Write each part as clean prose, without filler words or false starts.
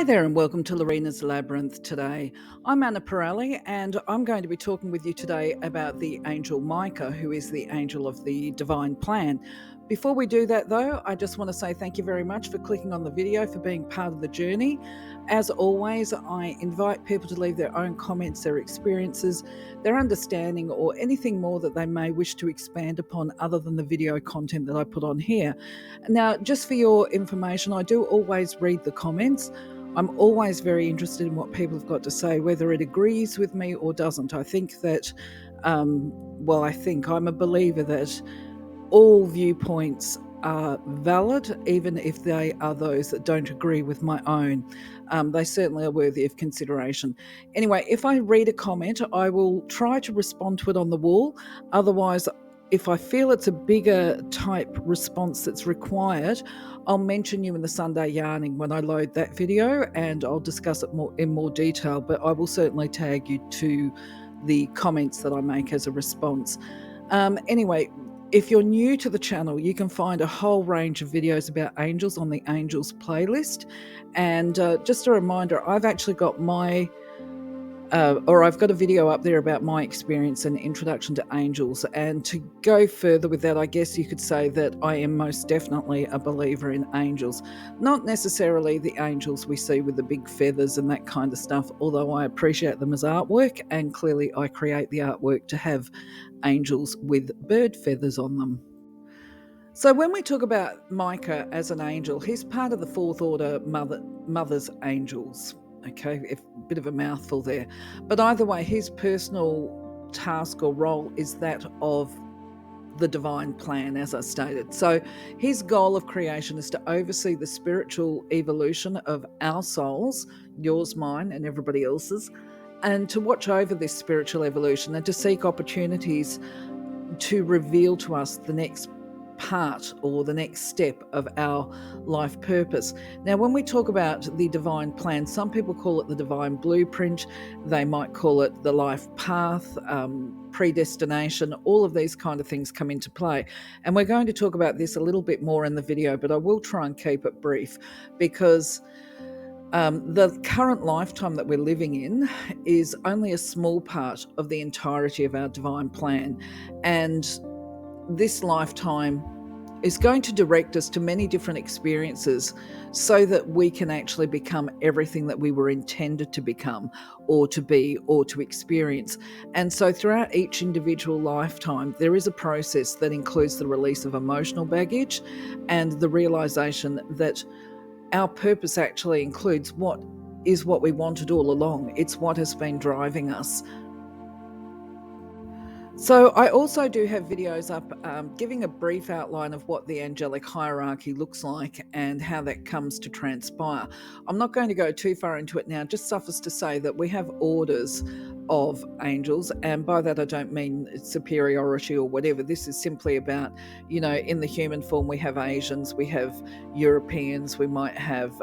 there and welcome to Lorena's Labyrinth today. I'm Anah Parreli and I'm going to be talking with you today about the angel Micah, who is the angel of the divine plan. Before we do that though, I just want to say thank you very much for clicking on the video, for being part of the journey. As always, I invite people to leave their own comments, their experiences, their understanding, or anything more that they may wish to expand upon other than the video content that I put on here. Now, just for your information, I do always read the comments. I'm always very interested in what people have got to say, whether it agrees with me or doesn't. I think that, I'm a believer that all viewpoints are valid, even if they are those that don't agree with my own. They certainly are worthy of consideration. Anyway, if I read a comment, I will try to respond to it on the wall. Otherwise, if I feel it's a bigger type response that's required, I'll mention you in the Sunday Yarning when I load that video, and I'll discuss it in more detail, but I will certainly tag you to the comments that I make as a response. Anyway, if you're new to the channel, you can find a whole range of videos about angels on the Angels playlist. And just a reminder, I've actually got I've got a video up there about my experience and introduction to angels. And to go further with that, I guess you could say that I am most definitely a believer in angels. Not necessarily the angels we see with the big feathers and that kind of stuff, although I appreciate them as artwork, and clearly I create the artwork to have angels with bird feathers on them. So when we talk about Micah as an angel, he's part of the fourth order mother's angels. Okay, a bit of a mouthful there. But either way, his personal task or role is that of the divine plan, as I stated. So his goal of creation is to oversee the spiritual evolution of our souls, yours, mine, and everybody else's, and to watch over this spiritual evolution and to seek opportunities to reveal to us the next part or the next step of our life purpose. Now, when we talk about the divine plan, some people call it the divine blueprint. They might call it the life path, predestination. All of these kind of things come into play. And we're going to talk about this a little bit more in the video, but I will try and keep it brief because the current lifetime that we're living in is only a small part of the entirety of our divine plan. And this lifetime is going to direct us to many different experiences so that we can actually become everything that we were intended to become or to be or to experience. And so throughout each individual lifetime, there is a process that includes the release of emotional baggage and the realization that our purpose actually includes what we wanted all along. It's what has been driving us. So I also do have videos up giving a brief outline of what the angelic hierarchy looks like and how that comes to transpire. I'm not going to go too far into it now, just suffice to say that we have orders of angels, and by that I don't mean superiority or whatever. This is simply about, in the human form we have Asians, we have Europeans, we might have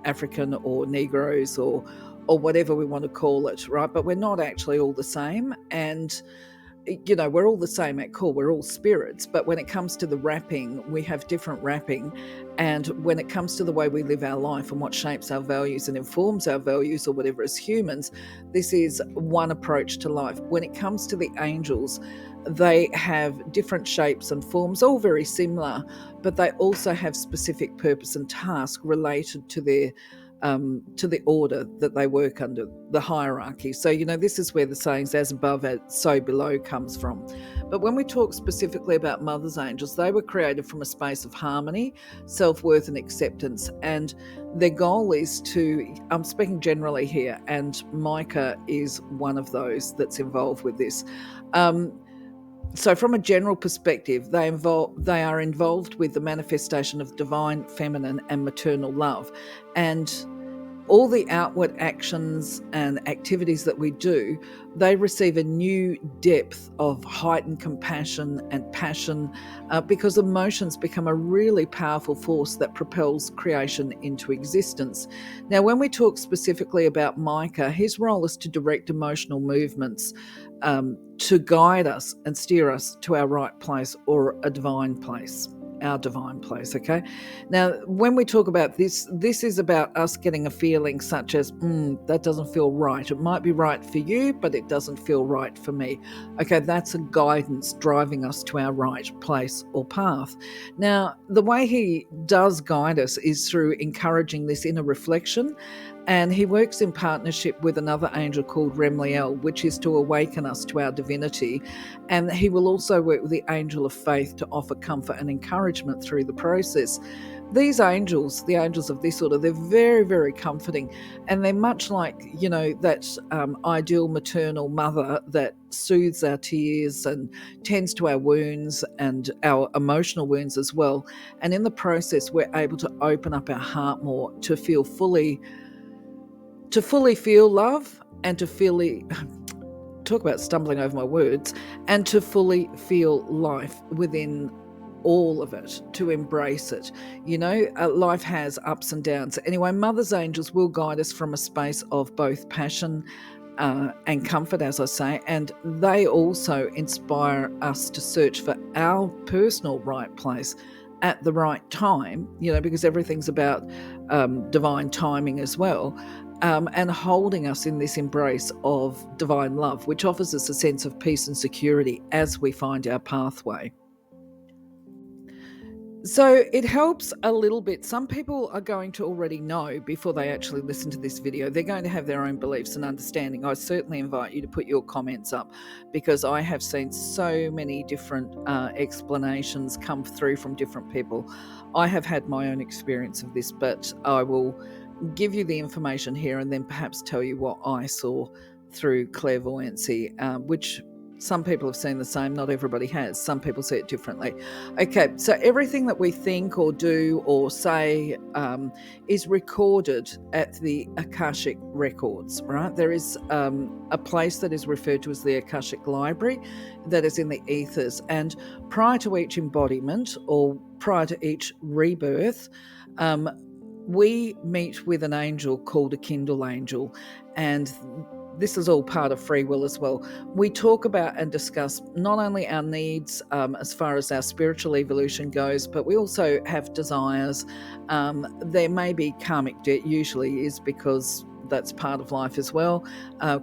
African or Negroes or whatever we want to call it, right? But we're not actually all the same, and we're all the same at core, we're all spirits, but when it comes to the wrapping, we have different wrapping. And when it comes to the way we live our life and what shapes our values and informs our values or whatever as humans, this is one approach to life. When it comes to the angels, they have different shapes and forms, all very similar, but they also have specific purpose and task related to their to the order that they work under, the hierarchy. So, this is where the sayings as above, so below comes from. But when we talk specifically about mother's angels, they were created from a space of harmony, self-worth and acceptance. And their goal is I'm speaking generally here, and Micah is one of those that's involved with this. So from a general perspective, they are involved with the manifestation of divine, feminine and maternal love. And all the outward actions and activities that we do, they receive a new depth of heightened compassion and passion because emotions become a really powerful force that propels creation into existence. Now, when we talk specifically about Micah, his role is to direct emotional movements, to guide us and steer us to our right place or a divine place. our divine place. Okay. Now, when we talk about this is about us getting a feeling such as, that doesn't feel right. It might be right for you, but it doesn't feel right for me. Okay, that's a guidance driving us to our right place or path. Now, the way he does guide us is through encouraging this inner reflection, and he works in partnership with another angel called Remliel, which is to awaken us to our divinity. And he will also work with the angel of faith to offer comfort and encouragement through the process. These angels, the angels of this order, they're very, very comforting. And they're much like, that ideal maternal mother that soothes our tears and tends to our wounds and our emotional wounds as well. And in the process, we're able to open up our heart more to fully feel love, and to talk about stumbling over my words, and to fully feel life within all of it, to embrace it. Life has ups and downs. Anyway, Mother's angels will guide us from a space of both passion and comfort, as I say, and they also inspire us to search for our personal right place at the right time, because everything's about divine timing as well. And holding us in this embrace of divine love, which offers us a sense of peace and security as we find our pathway. So it helps a little bit. Some people are going to already know before they actually listen to this video. They're going to have their own beliefs and understanding. I certainly invite you to put your comments up, because I have seen so many different explanations come through from different people. I have had my own experience of this, but I will give you the information here and then perhaps tell you what I saw through clairvoyancy, which some people have seen the same, not everybody has. Some people see it differently. Okay, so everything that we think or do or say is recorded at the Akashic Records, right? There is a place that is referred to as the Akashic Library that is in the ethers. And prior to each embodiment or prior to each rebirth, we meet with an angel called a Kindle angel, and this is all part of free will as well. We talk about and discuss not only our needs as far as our spiritual evolution goes, but we also have desires. There may be karmic debt, usually is because that's part of life as well.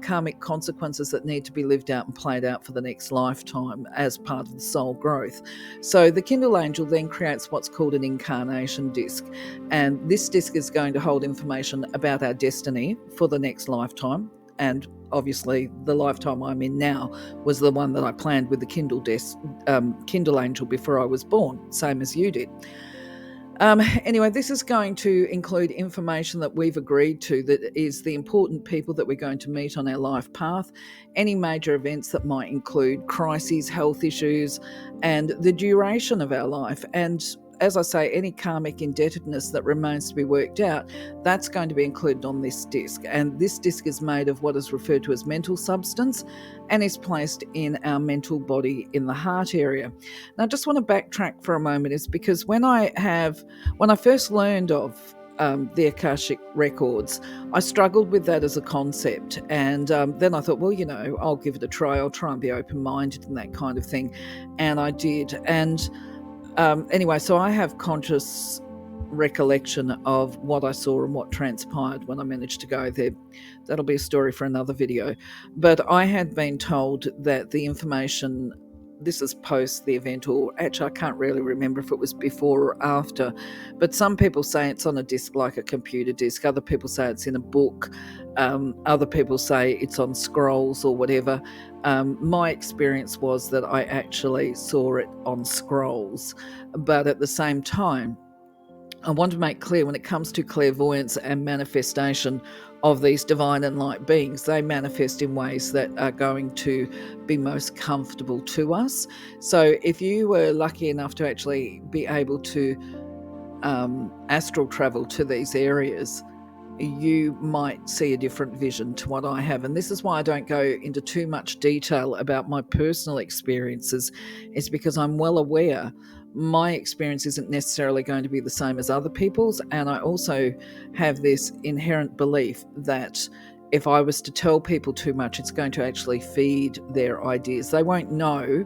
Karmic consequences that need to be lived out and played out for the next lifetime as part of the soul growth. So the Kindle angel then creates what's called an incarnation disc. And this disc is going to hold information about our destiny for the next lifetime. And obviously the lifetime I'm in now was the one that I planned with the Kindle angel before I was born, same as you did. Anyway, this is going to include information that we've agreed to, that is the important people that we're going to meet on our life path, any major events that might include crises, health issues, and the duration of our life. And as I say, any karmic indebtedness that remains to be worked out, that's going to be included on this disc. And this disc is made of what is referred to as mental substance and is placed in our mental body in the heart area. Now, I just want to backtrack for a moment, is because when I first learned of the Akashic Records, I struggled with that as a concept. And then I thought, well, I'll give it a try. I'll try and be open-minded and that kind of thing. And I did. And anyway, so I have conscious recollection of what I saw and what transpired when I managed to go there. That'll be a story for another video. But I had been told that the information, this is post the event, or actually I can't really remember if it was before or after, but some people say it's on a disc like a computer disc. Other people say it's in a book. Other people say it's on scrolls or whatever. My experience was that I actually saw it on scrolls. But at the same time, I want to make clear, when it comes to clairvoyance and manifestation of these divine and light beings, they manifest in ways that are going to be most comfortable to us. So if you were lucky enough to actually be able to astral travel to these areas, you might see a different vision to what I have. And this is why I don't go into too much detail about my personal experiences, is because I'm well aware my experience isn't necessarily going to be the same as other people's. And I also have this inherent belief that if I was to tell people too much, it's going to actually feed their ideas. They won't know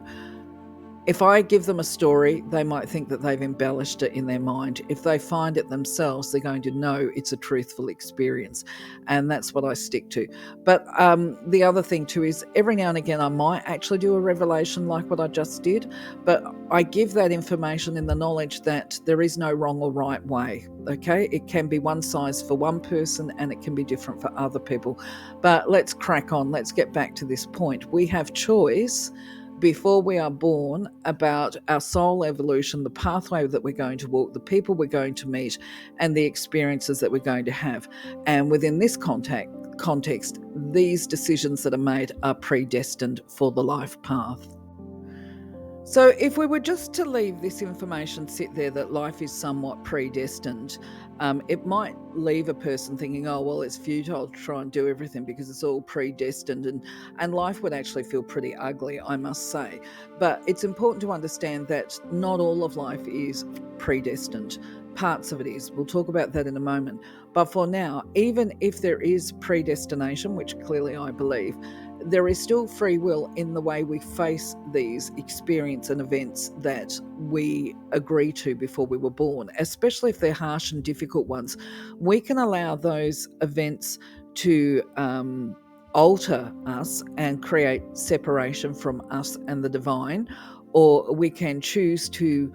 If I give them a story, they might think that they've embellished it in their mind. If they find it themselves, they're going to know it's a truthful experience. And that's what I stick to. But the other thing too is every now and again, I might actually do a revelation like what I just did, but I give that information in the knowledge that there is no wrong or right way. Okay. It can be one size for one person and it can be different for other people. But let's crack on. Let's get back to this point. We have choice before we are born about our soul evolution, the pathway that we're going to walk, the people we're going to meet, and the experiences that we're going to have. And within this context, these decisions that are made are predestined for the life path. So if we were just to leave this information sit there that life is somewhat predestined, it might leave a person thinking, oh, well, it's futile to try and do everything because it's all predestined, and life would actually feel pretty ugly, I must say. But it's important to understand that not all of life is predestined. Parts of it is. We'll talk about that in a moment. But for now, even if there is predestination, which clearly I believe, there is still free will in the way we face these experiences and events that we agree to before we were born, especially if they're harsh and difficult ones. We can allow those events to alter us and create separation from us and the divine, or we can choose to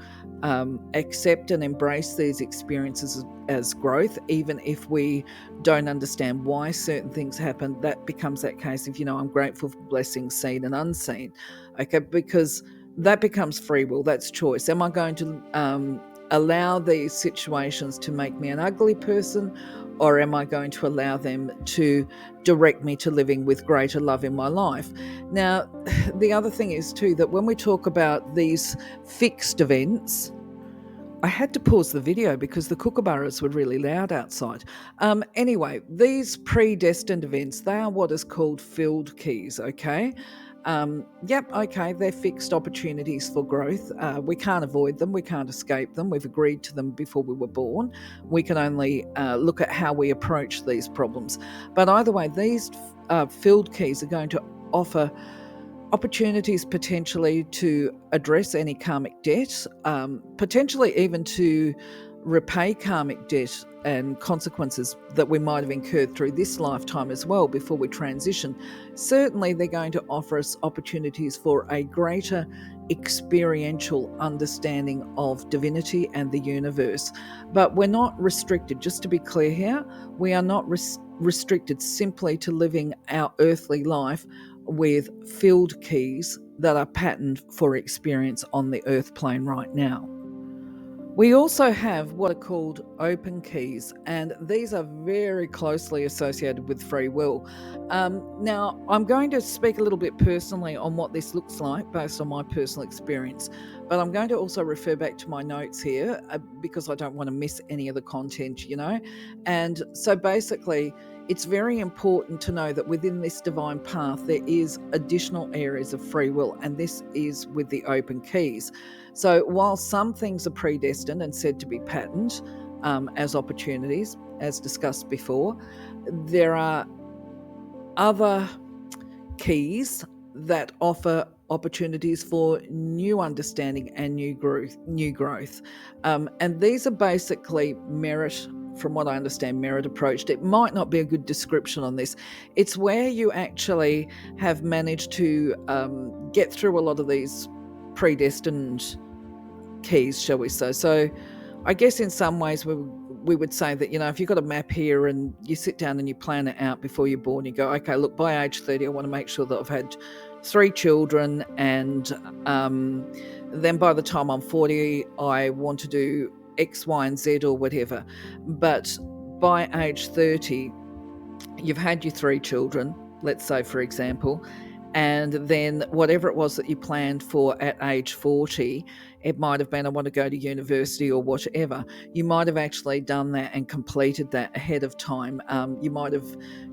accept and embrace these experiences as growth, even if we don't understand why certain things happen. That becomes that case of, I'm grateful for blessings seen and unseen. Okay, because that becomes free will. That's choice. Am I going to allow these situations to make me an ugly person, or am I going to allow them to direct me to living with greater love in my life? Now, the other thing is too that when we talk about these fixed events, I had to pause the video because the kookaburras were really loud outside. Anyway, these predestined events, they are what is called field keys, okay? Okay, they're fixed opportunities for growth. We can't avoid them. We can't escape them. We've agreed to them before we were born. We can only look at how we approach these problems. But either way, these field keys are going to offer opportunities potentially to address any karmic debt, potentially even to repay karmic debt and consequences that we might have incurred through this lifetime as well before we transition. Certainly, they're going to offer us opportunities for a greater experiential understanding of divinity and the universe. But we're not restricted, just to be clear here, we are not restricted simply to living our earthly life with field keys that are patterned for experience on the earth plane right now. We also have what are called open keys, and these are very closely associated with free will. Now, I'm going to speak a little bit personally on what this looks like based on my personal experience, but I'm going to also refer back to my notes here because I don't want to miss any of the content, And so basically, it's very important to know that within this divine path, there is additional areas of free will, and this is with the open keys. So while some things are predestined and said to be patterned as opportunities, as discussed before, there are other keys that offer opportunities for new understanding and new growth. And these are basically merit, from what I understand, merit approached. It might not be a good description on this. It's where you actually have managed to get through a lot of these predestined keys, shall we say. So I guess in some ways we would say that, if you've got a map here and you sit down and you plan it out before you're born, you go, okay, look, by age 30, I want to make sure that I've had 3 children, and then by the time I'm 40, I want to do X, Y, and Z or whatever. But by age 30, you've had your 3 children, let's say, for example, and then whatever it was that you planned for at age 40, it might have been, I want to go to university or whatever. You might have actually done that and completed that ahead of time. You might have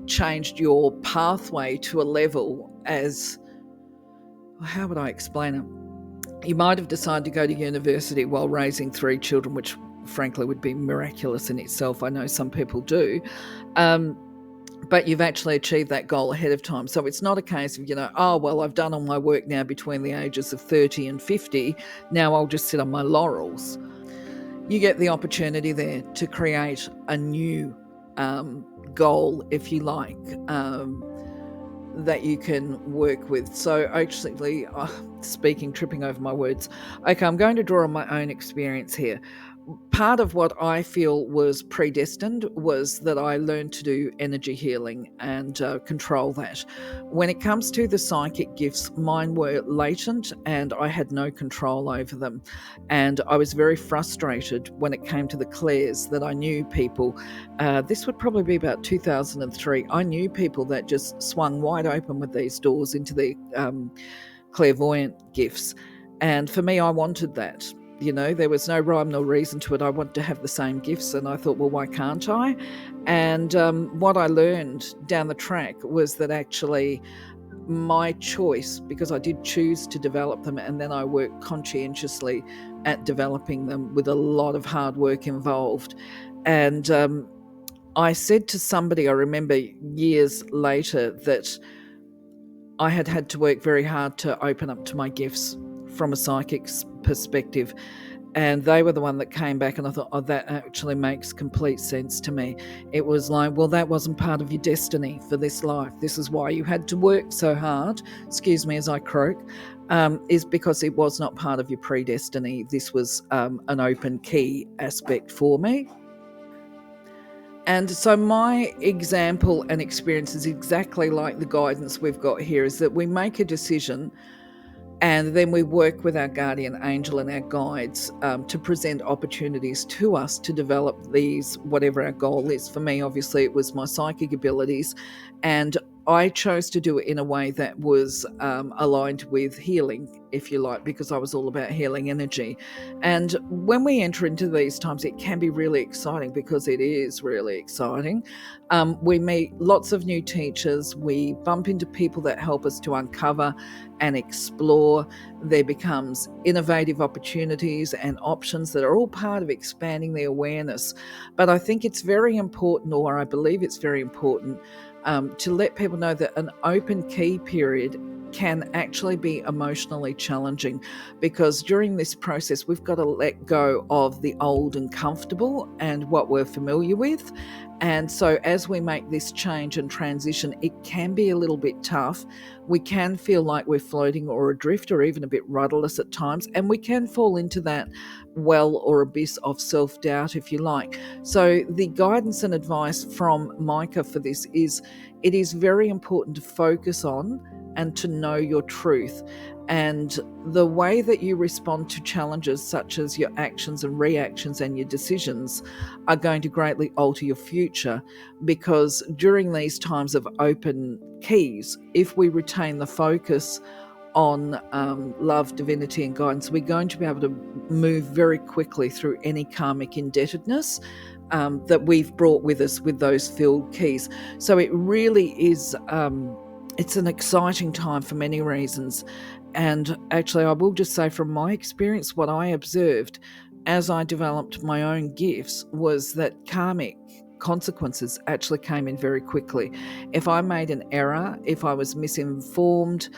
changed your pathway to a level as, how would I explain it? You might have decided to go to university while raising 3 children, which frankly would be miraculous in itself. I know some people do. but you've actually achieved that goal ahead of time. So it's not a case of, oh, well, I've done all my work now between the ages of 30 and 50. Now I'll just sit on my laurels. You get the opportunity there to create a new goal, if you like, that you can work with. So actually, tripping over my words. Okay, I'm going to draw on my own experience here. Part of what I feel was predestined was that I learned to do energy healing and control that. When it comes to the psychic gifts, mine were latent and I had no control over them. And I was very frustrated when it came to the clairs that I knew people. This would probably be about 2003. I knew people that just swung wide open with these doors into the clairvoyant gifts. And for me, I wanted that. There was no rhyme nor reason to it. I wanted to have the same gifts, and I thought, well, why can't I? And what I learned down the track was that actually my choice, because I did choose to develop them, and then I worked conscientiously at developing them with a lot of hard work involved. And I said to somebody, I remember years later, that I had to work very hard to open up to my gifts from a psychic's perspective. And they were the one that came back, and I thought, oh, that actually makes complete sense to me. It was like, well, that wasn't part of your destiny for this life. This is why you had to work so hard, excuse me as I croak, is because it was not part of your predestiny. This was an open key aspect for me. And so my example and experience is exactly like the guidance we've got here, is that we make a decision and then we work with our guardian angel and our guides to present opportunities to us to develop these, whatever our goal is. For me, obviously, it was my psychic abilities, and I chose to do it in a way that was aligned with healing, if you like, because I was all about healing energy. And when we enter into these times, it can be really exciting, because it is really exciting. We meet lots of new teachers. We bump into people that help us to uncover and explore. There becomes innovative opportunities and options that are all part of expanding the awareness. But I think it's very important, or I believe it's very important, to let people know that an open key period can actually be emotionally challenging, because during this process we've got to let go of the old and comfortable and what we're familiar with. And so as we make this change and transition, it can be a little bit tough. We can feel like we're floating or adrift, or even a bit rudderless at times, and we can fall into that well or abyss of self-doubt, if you like. So the guidance and advice from Micah for this is, it is very important to focus on and to know your truth. And the way that you respond to challenges, such as your actions and reactions and your decisions, are going to greatly alter your future. Because during these times of open keys, if we retain the focus on love, divinity, and guidance, we're going to be able to move very quickly through any karmic indebtedness that we've brought with us with those filled keys. So it really is, it's an exciting time for many reasons. And actually, I will just say from my experience, what I observed as I developed my own gifts was that karmic consequences actually came in very quickly. If I made an error, if I was misinformed,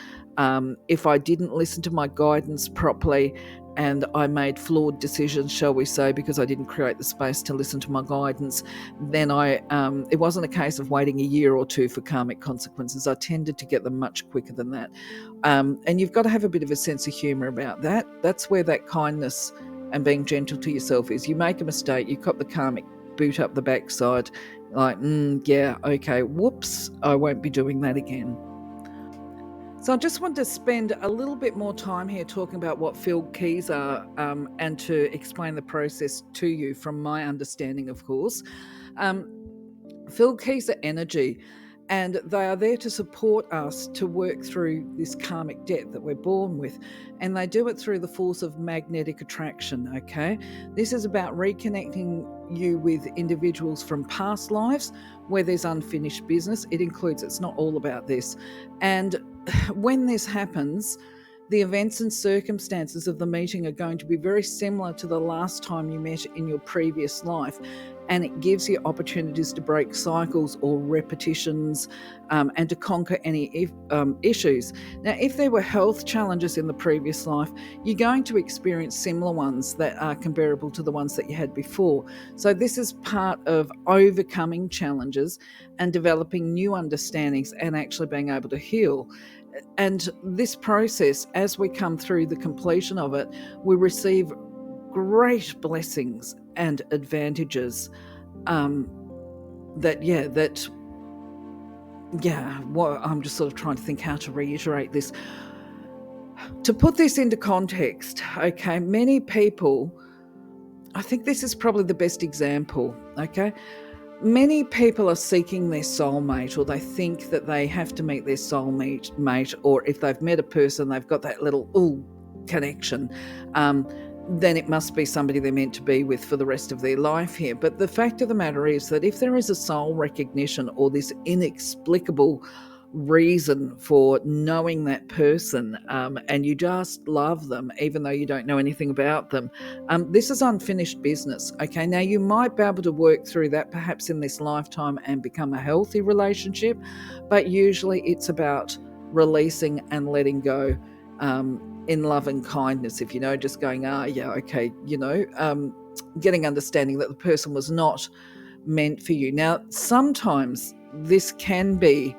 if I didn't listen to my guidance properly, and I made flawed decisions, shall we say, because I didn't create the space to listen to my guidance, then it wasn't a case of waiting a year or two for karmic consequences. I tended to get them much quicker than that. And you've got to have a bit of a sense of humour about that. That's where that kindness and being gentle to yourself is. You make a mistake, you cop the karmic boot up the backside, like, yeah, okay, whoops, I won't be doing that again. So I just want to spend a little bit more time here talking about what filled keys are, and to explain the process to you from my understanding, of course. Filled keys are energy, and they are there to support us to work through this karmic debt that we're born with. And they do it through the force of magnetic attraction, okay? This is about reconnecting you with individuals from past lives where there's unfinished business. It includes, it's not all about this. And when this happens, The events and circumstances of the meeting are going to be very similar to the last time you met in your previous life, and it gives you opportunities to break cycles or repetitions, and to conquer any issues. Now, if there were health challenges in the previous life, you're going to experience similar ones that are comparable to the ones that you had before. So this is part of overcoming challenges and developing new understandings and actually being able to heal. And this process, as we come through the completion of it, we receive great blessings and advantages. Well, I'm just sort of trying to think how to reiterate this. To put this into context, okay, many people, I think this is probably the best example, okay? Many people are seeking their soulmate, or they think that they have to meet their soulmate, or if they've met a person, they've got that little connection, then it must be somebody they're meant to be with for the rest of their life here. But the fact of the matter is that if there is a soul recognition or this inexplicable reason for knowing that person, and you just love them even though you don't know anything about them, this is unfinished business. Okay, now you might be able to work through that perhaps in this lifetime and become a healthy relationship, but usually it's about releasing and letting go, in love and kindness. If you know, just going, okay, getting understanding that the person was not meant for you. Now, sometimes this can be,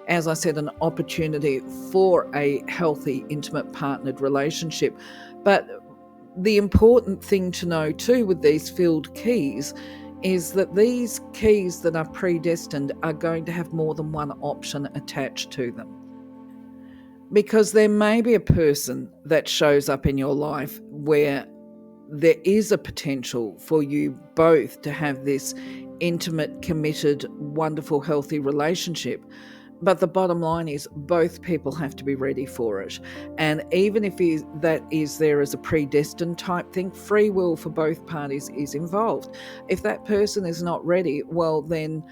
as I said, an opportunity for a healthy, intimate, partnered relationship. But the important thing to know too with these filled keys is that these keys that are predestined are going to have more than one option attached to them. Because there may be a person that shows up in your life where there is a potential for you both to have this intimate, committed, wonderful, healthy relationship. But the bottom line is both people have to be ready for it. And even if that is there as a predestined type thing, free will for both parties is involved. If that person is not ready, well, then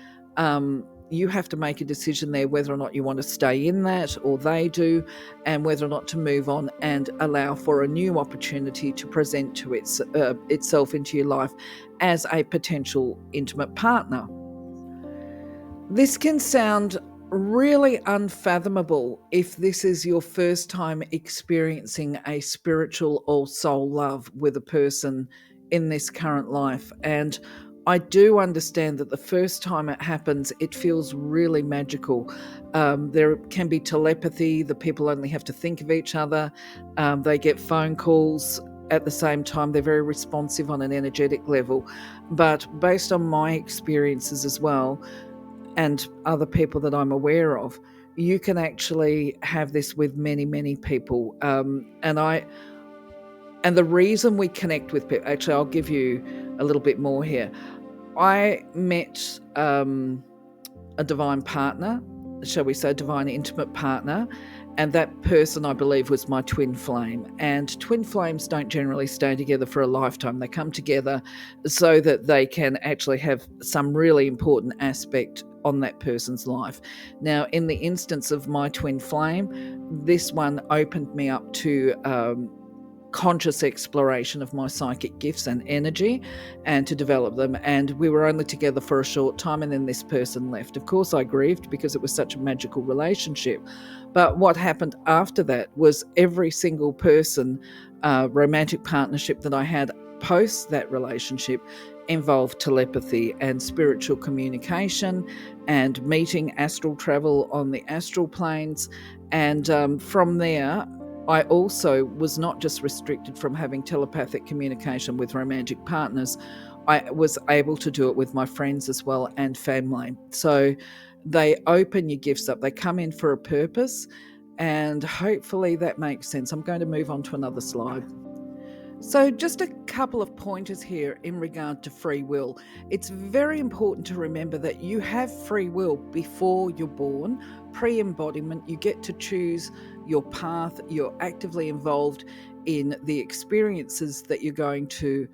you have to make a decision there whether or not you want to stay in that, or they do, and whether or not to move on and allow for a new opportunity to present to itself into your life as a potential intimate partner. This can sound really unfathomable if this is your first time experiencing a spiritual or soul love with a person in this current life. And I do understand that the first time it happens, it feels really magical. There can be telepathy. The people only have to think of each other. They get phone calls at the same time. They're very responsive on an energetic level. But based on my experiences as well, and other people that I'm aware of, you can actually have this with many, many people. And the reason we connect with people, actually, I'll give you a little bit more here. I met a divine partner, shall we say, divine intimate partner, and that person, I believe, was my twin flame. And twin flames don't generally stay together for a lifetime. They come together so that they can actually have some really important aspect on that person's life. Now, in the instance of my twin flame, this one opened me up to conscious exploration of my psychic gifts and energy, and to develop them. And we were only together for a short time, and then this person left. Of course, I grieved because it was such a magical relationship. But what happened after that was every single person, romantic partnership that I had post that relationship involved telepathy and spiritual communication and meeting, astral travel on the astral planes. And from there, I also was not just restricted from having telepathic communication with romantic partners. I was able to do it with my friends as well and family. So they open your gifts up. They come in for a purpose, and hopefully that makes sense. I'm going to move on to another slide. So just a couple of pointers here in regard to free will. It's very important to remember that you have free will before you're born. Pre-embodiment, you get to choose your path. You're actively involved in the experiences that you're going to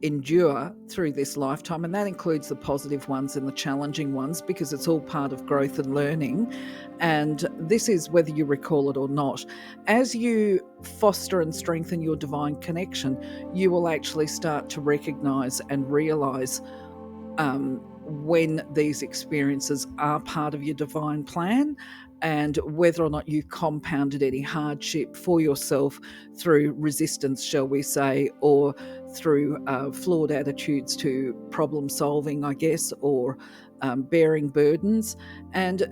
endure through this lifetime, and that includes the positive ones and the challenging ones, because it's all part of growth and learning. And this is whether you recall it or not. As you foster and strengthen your divine connection, you will actually start to recognize and realize when these experiences are part of your divine plan, and whether or not you compounded any hardship for yourself through resistance, shall we say, or through flawed attitudes to problem solving, I guess, or bearing burdens. And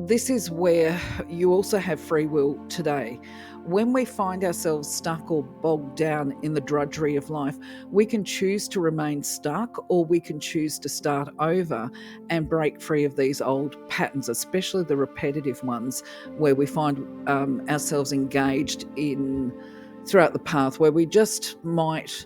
this is where you also have free will today. When we find ourselves stuck or bogged down in the drudgery of life, we can choose to remain stuck, or we can choose to start over and break free of these old patterns, especially the repetitive ones, where we find ourselves engaged in throughout the path, where we just might,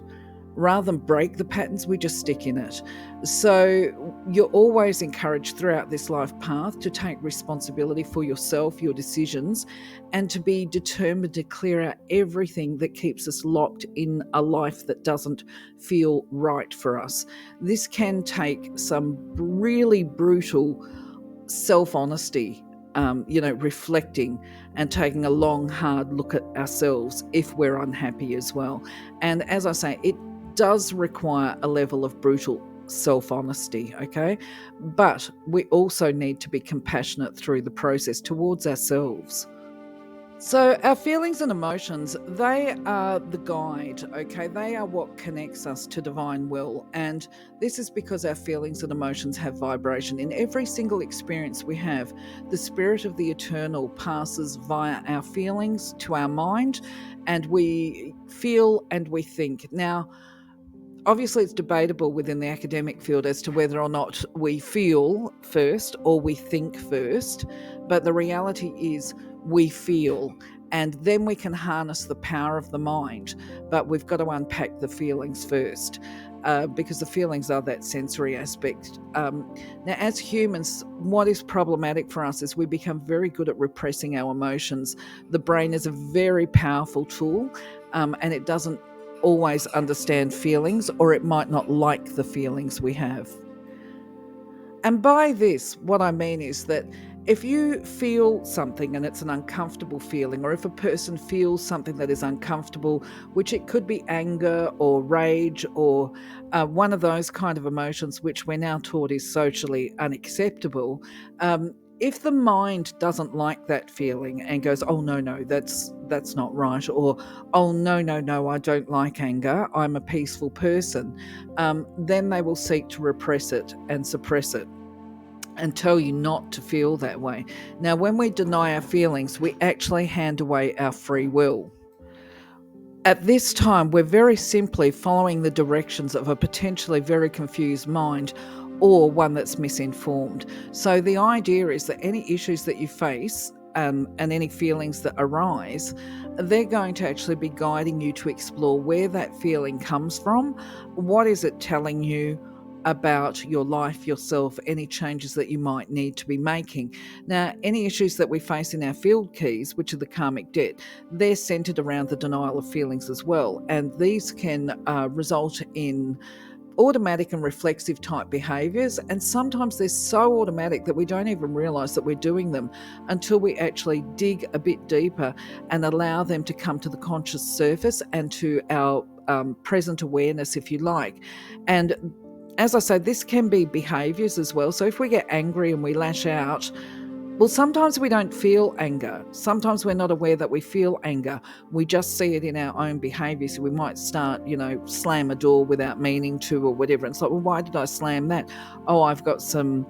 rather than break the patterns, we just stick in it. So you're always encouraged throughout this life path to take responsibility for yourself, your decisions, and to be determined to clear out everything that keeps us locked in a life that doesn't feel right for us. This can take some really brutal self-honesty, reflecting and taking a long, hard look at ourselves if we're unhappy as well. And as I say, it does require a level of brutal self-honesty, okay? But we also need to be compassionate through the process towards ourselves. So our feelings and emotions, they are the guide, okay? They are what connects us to divine will. And this is because our feelings and emotions have vibration. In every single experience we have, the spirit of the eternal passes via our feelings to our mind, and we feel and we think. Now, obviously, it's debatable within the academic field as to whether or not we feel first or we think first, but the reality is we feel, and then we can harness the power of the mind, but we've got to unpack the feelings first. Because the feelings are that sensory aspect. Now, as humans, what is problematic for us is we become very good at repressing our emotions. The brain is a very powerful tool, and it doesn't always understand feelings, or it might not like the feelings we have. And by this, what I mean is that if you feel something and it's an uncomfortable feeling, or if a person feels something that is uncomfortable, which it could be anger or rage or one of those kind of emotions which we're now taught is socially unacceptable, if the mind doesn't like that feeling and goes, oh, no, that's not right, or, oh, no, I don't like anger, I'm a peaceful person, then they will seek to repress it and suppress it and tell you not to feel that way. Now, when we deny our feelings, we actually hand away our free will. At this time, we're very simply following the directions of a potentially very confused mind, or one that's misinformed. So the idea is that any issues that you face, and any feelings that arise, they're going to actually be guiding you to explore where that feeling comes from. What is it telling you about your life, yourself, any changes that you might need to be making? Now, any issues that we face in our field keys, which are the karmic debt, they're centered around the denial of feelings as well. And these can result in automatic and reflexive type behaviors, and sometimes they're so automatic that we don't even realize that we're doing them until we actually dig a bit deeper and allow them to come to the conscious surface and to our present awareness, if you like. And as I say, this can be behaviors as well. So if we get angry and we lash out, well, sometimes we don't feel anger. Sometimes we're not aware that we feel anger. We just see it in our own behaviour. So we might start, slam a door without meaning to, or whatever. And it's like, well, why did I slam that? Oh, I've got some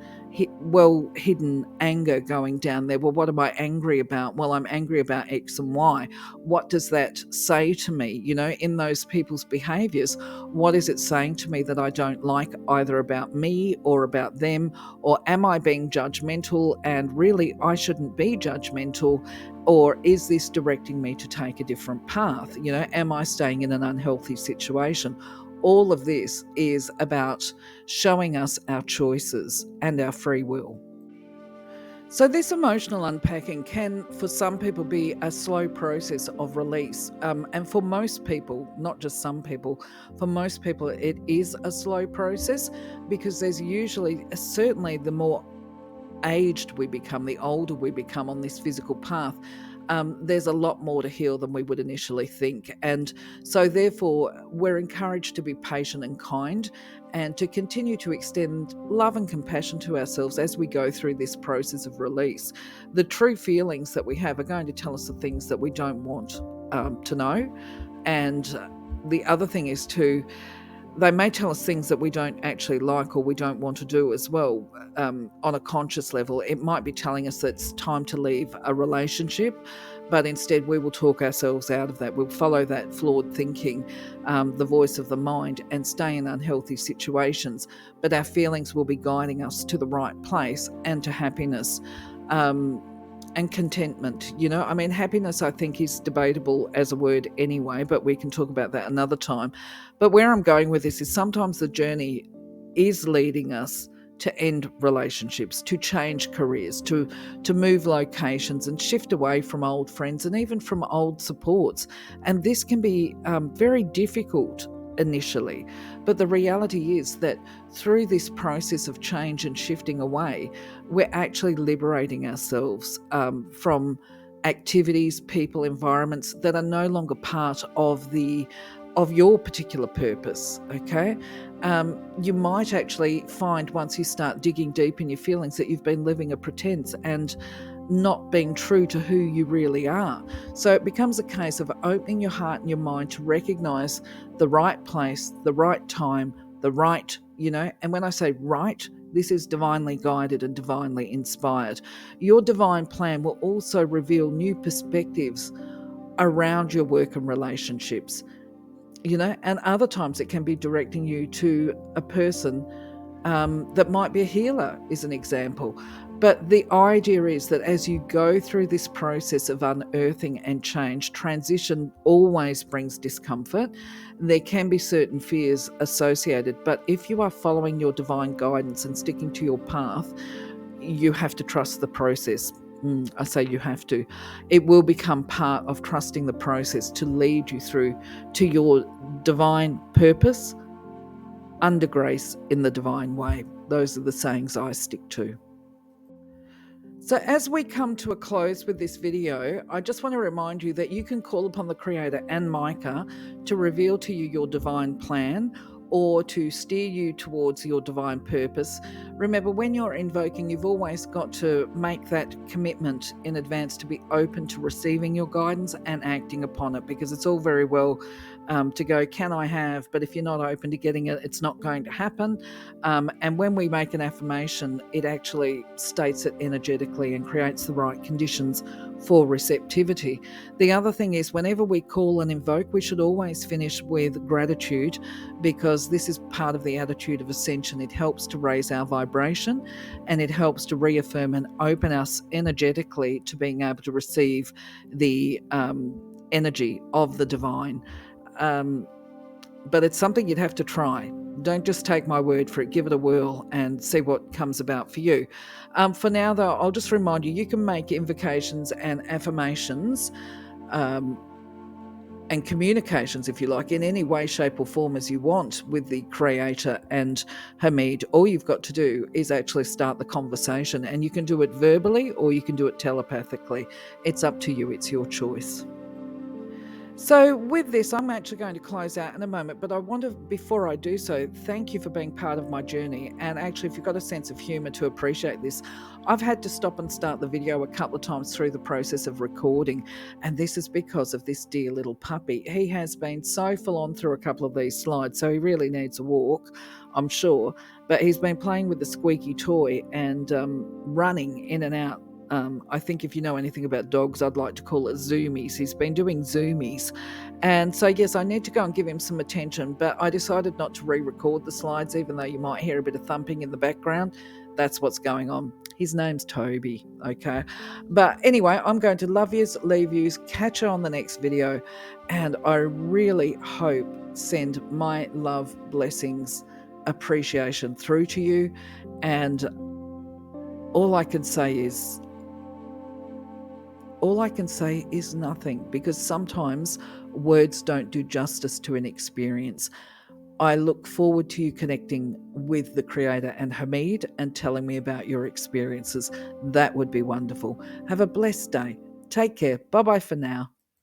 hidden anger going down there. Well, what am I angry about? Well, I'm angry about X and Y. What does that say to me? In those people's behaviours, what is it saying to me that I don't like, either about me or about them? Or am I being judgmental, and really I shouldn't be judgmental? Or is this directing me to take a different path? Am I staying in an unhealthy situation? All of this is about showing us our choices and our free will. So, this emotional unpacking can, for some people, be a slow process of release. And for most people, not just some people, for most people, it is a slow process because there's usually, certainly, the more aged we become, the older we become on this physical path, there's a lot more to heal than we would initially think. And so, therefore, we're encouraged to be patient and kind and to continue to extend love and compassion to ourselves as we go through this process of release. The true feelings that we have are going to tell us the things that we don't want to know. And the other thing is to they may tell us things that we don't actually like or we don't want to do as well. On a conscious level, it might be telling us that it's time to leave a relationship, but instead we will talk ourselves out of that. We'll follow that flawed thinking, the voice of the mind, and stay in unhealthy situations. But our feelings will be guiding us to the right place and to happiness. And contentment. I mean, happiness, I think, is debatable as a word anyway, but we can talk about that another time. But where I'm going with this is sometimes the journey is leading us to end relationships, to change careers, to move locations and shift away from old friends and even from old supports. And this can be very difficult initially. But the reality is that through this process of change and shifting away, we're actually liberating ourselves from activities, people, environments that are no longer part of your particular purpose. Okay. You might actually find once you start digging deep in your feelings that you've been living a pretense and not being true to who you really are. So it becomes a case of opening your heart and your mind to recognize the right place, the right time, the right, and when I say right, this is divinely guided and divinely inspired. Your divine plan will also reveal new perspectives around your work and relationships, and other times it can be directing you to a person that might be a healer, is an example. But the idea is that as you go through this process of unearthing and change, transition always brings discomfort. There can be certain fears associated, but if you are following your divine guidance and sticking to your path, you have to trust the process. I say you have to. It will become part of trusting the process to lead you through to your divine purpose under grace in the divine way. Those are the sayings I stick to. So as we come to a close with this video, I just want to remind you that you can call upon the Creator and Micah to reveal to you your divine plan or to steer you towards your divine purpose. Remember, when you're invoking, you've always got to make that commitment in advance to be open to receiving your guidance and acting upon it, because it's all very well to go, can I have? But if you're not open to getting it, it's not going to happen. And when we make an affirmation, it actually states it energetically and creates the right conditions for receptivity. The other thing is, whenever we call and invoke, we should always finish with gratitude, because this is part of the attitude of ascension. It helps to raise our vibration and it helps to reaffirm and open us energetically to being able to receive the energy of the divine. But it's something you'd have to try. Don't just take my word for it. Give it a whirl and see what comes about for you. For now, though, I'll just remind you, you can make invocations and affirmations and communications, if you like, in any way, shape or form as you want with the Creator and Hamid. All you've got to do is actually start the conversation, and you can do it verbally or you can do it telepathically. It's up to you. It's your choice. So with this, I'm actually going to close out in a moment, but I want to, before I do so, thank you for being part of my journey. And actually, if you've got a sense of humour to appreciate this, I've had to stop and start the video a couple of times through the process of recording. And this is because of this dear little puppy. He has been so full on through a couple of these slides, so he really needs a walk, I'm sure. But he's been playing with the squeaky toy and running in and out. I think if you know anything about dogs, I'd like to call it zoomies. He's been doing zoomies. And so, yes, I need to go and give him some attention, but I decided not to re-record the slides, even though you might hear a bit of thumping in the background. That's what's going on. His name's Toby, okay? But anyway, I'm going to love yous, leave yous, catch you on the next video, and I really hope send my love, blessings, appreciation through to you, and all I can say is nothing, because sometimes words don't do justice to an experience. I look forward to you connecting with the Creator and Hamid and telling me about your experiences. That would be wonderful. Have a blessed day. Take care. Bye bye for now.